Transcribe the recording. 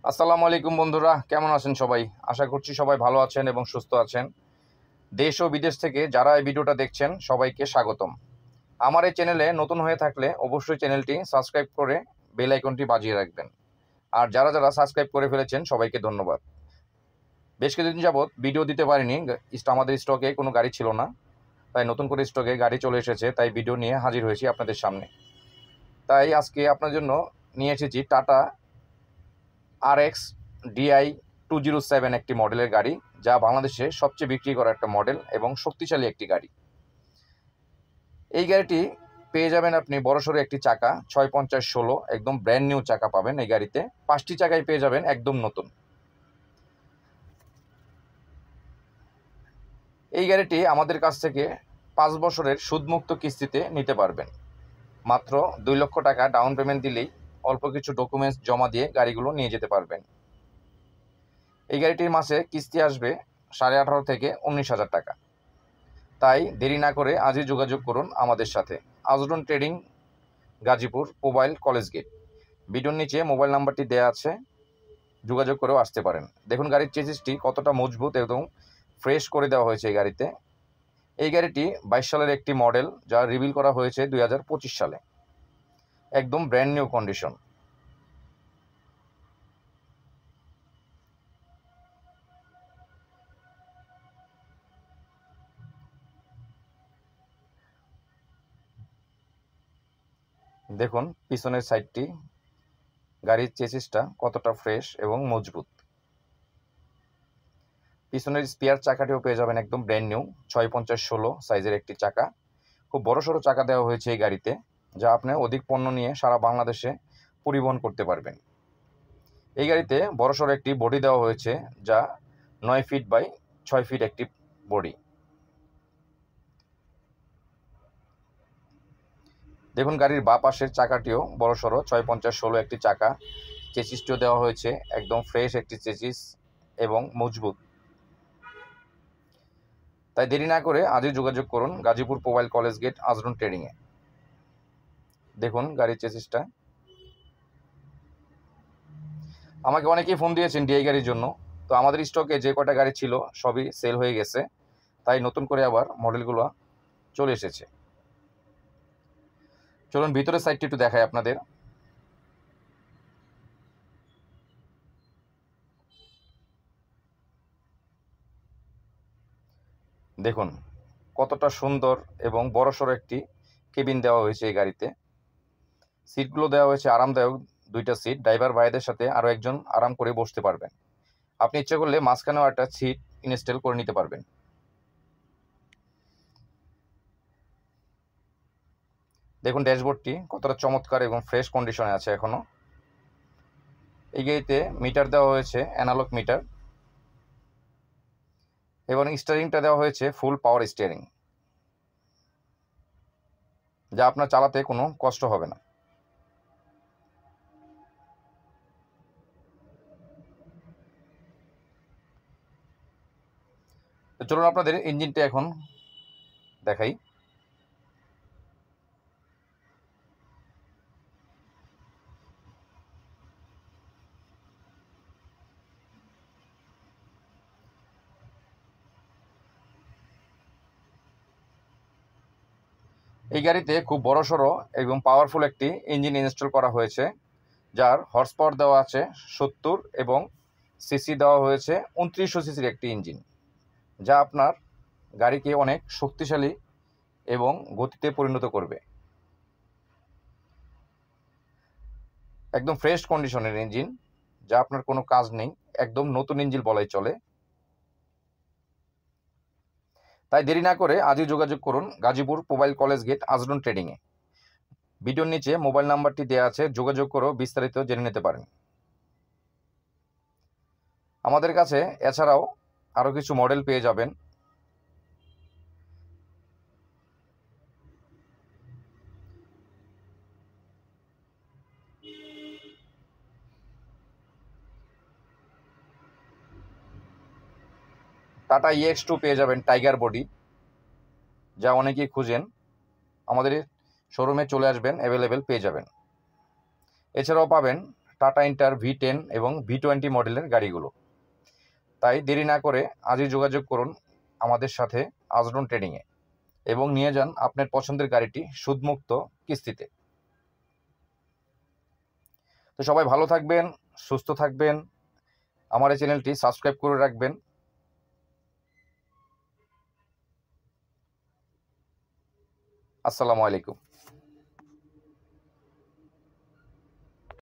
আসসালামু আলাইকুম বন্ধুরা, কেমন আছেন সবাই? আশা করছি সবাই ভালো আছেন এবং সুস্থ আছেন। দেশ ও বিদেশ থেকে যারা এই ভিডিওটা দেখছেন সবাইকে স্বাগতম। আমার এই চ্যানেলে নতুন হয়ে থাকলে অবশ্যই চ্যানেলটি সাবস্ক্রাইব করে বেল আইকনটি বাজিয়ে রাখবেন। আর যারা যারা সাবস্ক্রাইব করে ফেলেছেন সবাইকে ধন্যবাদ। বেশ কিছুদিন যাবৎ ভিডিও দিতে পারিনি, আমাদের স্টকে কোনো গাড়ি ছিল না, তাই নতুন করে স্টকে গাড়ি চলে এসেছে, তাই ভিডিও নিয়ে হাজির হয়েছি আপনাদের সামনে। তাই আজকে আপনার জন্য নিয়ে এসেছি টাটা RX DI 207 একটি মডেলের গাড়ি, যা বাংলাদেশে সবচেয়ে বিক্রি করা একটা মডেল এবং শক্তিশালী একটি গাড়ি। এই গাড়িটি পেয়ে যাবেন আপনি বড়সড় একটি চাকা 650/16, একদম ব্র্যান্ড নিউ চাকা পাবেন এই গাড়িতে। 5টি চাকাই পেয়ে যাবেন একদম নতুন। এই গাড়িটি আমাদের কাছ থেকে 5 বছরের সুদমুক্ত কিস্তিতে নিতে পারবেন। মাত্র 2 লক্ষ টাকা ডাউন পেমেন্ট দিলেই অল্প কিছু ডকুমেন্টস জমা দিয়ে গাড়িগুলো নিয়ে যেতে পারবেন। এই গাড়িটির মাসে কিস্তি আসবে 18,500 থেকে 19,000 টাকা। তাই দেরি না করে আজই যোগাযোগ করুন আমাদের সাথে। Azrun trading, Gazipur, mobile college gate. ভিডিওর নিচে মোবাইল নাম্বারটি দেওয়া আছে, যোগাযোগ করেও আসতে পারেন। দেখুন গাড়ির চেসিসটি কতটা মজবুত এবং ফ্রেশ করে দেওয়া হয়েছে এই গাড়িতে। এই গাড়িটি 22 সালের একটি মডেল, যা রিভিল করা হয়েছে 2025 সালে। একদম ব্র্যান্ড নিউ কন্ডিশন। দেখুন পিছনের সাইডটি, গাড়ির চেসিসটা কতটা ফ্রেশ এবং মজবুত। পিছনের স্পেয়ার চাকাটিও পেয়ে যাবেন একদম ব্র্যান্ড নিউ 650/16 সাইজের একটি চাকা। খুব বড়সড় চাকা দেওয়া হয়েছে এই গাড়িতে, যা আপনি অধিক পণ্য নিয়ে সারা বাংলাদেশে পরিবহন করতে পারবেন। এই গাড়িতে বড়সড় একটি বডি দেওয়া হয়েছে, যা 9 ফিট বাই 6 ফিট একটি বডি। দেখুন গাড়ির বাঁ পাশের চাকাটিও বড়সড় 650/16 একটি চাকা। চেসিসটিও দেওয়া হয়েছে একদম ফ্রেশ একটি চেসিস এবং মজবুত। তাই দেরি না করে আজই যোগাযোগ করুন গাজীপুর মোবাইল কলেজ গেট আজরুন ট্রেডিংয়ে। দেখুন গাড়ির চেসিসটা। আমাকে অনেকেই ফোন দিয়েছেন ডিআই গাড়ির জন্য, তো আমাদের স্টকে যে কটা গাড়ি ছিল সবই সেল হয়ে গেছে, তাই নতুন করে আবার মডেলগুলো চলে এসেছে। চলুন ভিতরের সাইডটি একটু দেখাই আপনাদের। দেখুন কতটা সুন্দর এবং বড়সড় একটি কেবিন দেওয়া হয়েছে এই গাড়িতে। সিটগুলো দেওয়া হয়েছে আরামদায়ক, 2টা সিট। ড্রাইভার ভাইদের সাথে আরও একজন আরাম করে বসতে পারবেন। আপনি ইচ্ছে করলে মাঝখানেও একটা সিট ইনস্টল করে নিতে পারবেন। দেখুন ড্যাশবোর্ডটি কতটা চমৎকার এবং ফ্রেশ কন্ডিশনে আছে এখনো। এই গাড়িতে মিটার দেওয়া হয়েছে অ্যানালগ মিটার, এবং স্টিয়ারিংটা দেওয়া হয়েছে ফুল পাওয়ার স্টিয়ারিং, যা আপনার চালাতে কোনো কষ্ট হবে না। তো চলুন আপনাদের ইঞ্জিনটা এখন দেখাই। এই গাড়িতে খুব বড়সড় এবং পাওয়ারফুল একটি ইঞ্জিন ইনস্টল করা হয়েছে, যার হর্স পাওয়ার দেওয়া আছে 70 এবং সিসি দেওয়া হয়েছে 2900 সিসির একটি ইঞ্জিন, যা আপনার গাড়িকে অনেক শক্তিশালী এবং গতিতে পরিণত করবে। একদম ফ্রেশ কন্ডিশনের ইঞ্জিন, যা আপনার কোনো কাজ নেই, একদম নতুন ইঞ্জিন বলাই চলে। তাই দেরি না করে আজই যোগাযোগ করুন গাজীপুর মোবাইল কলেজ গেট আজরুন ট্রেডিংয়ে। ভিডিওর নিচে মোবাইল নাম্বারটি দেওয়া আছে, যোগাযোগ করেও বিস্তারিত জেনে নিতে পারেন। আমাদের কাছে এছাড়াও আরও কিছু মডেল পেয়ে যাবেন। টাটা EX2 পেয়ে যাবেন টাইগার বডি, যা অনেকেই খুঁজেন। আমাদের শোরুমে চলে আসবেন, অ্যাভেলেবেল পেয়ে যাবেন। এছাড়াও পাবেন টাটা ইন্টার V10 এবং V20 মডেলের গাড়িগুলো। তাই দেরি না করে আজই যোগাযোগ করুন আমাদের সাথে আজরন ট্রেডিংয়ে এবং নিয়ে যান আপনার পছন্দের গাড়িটি সুদমুক্ত কিস্তিতে। তো সবাই ভালো থাকবেন, সুস্থ থাকবেন, আমার এই চ্যানেলটি সাবস্ক্রাইব করে রাখবেন। আসসালামু আলাইকুম।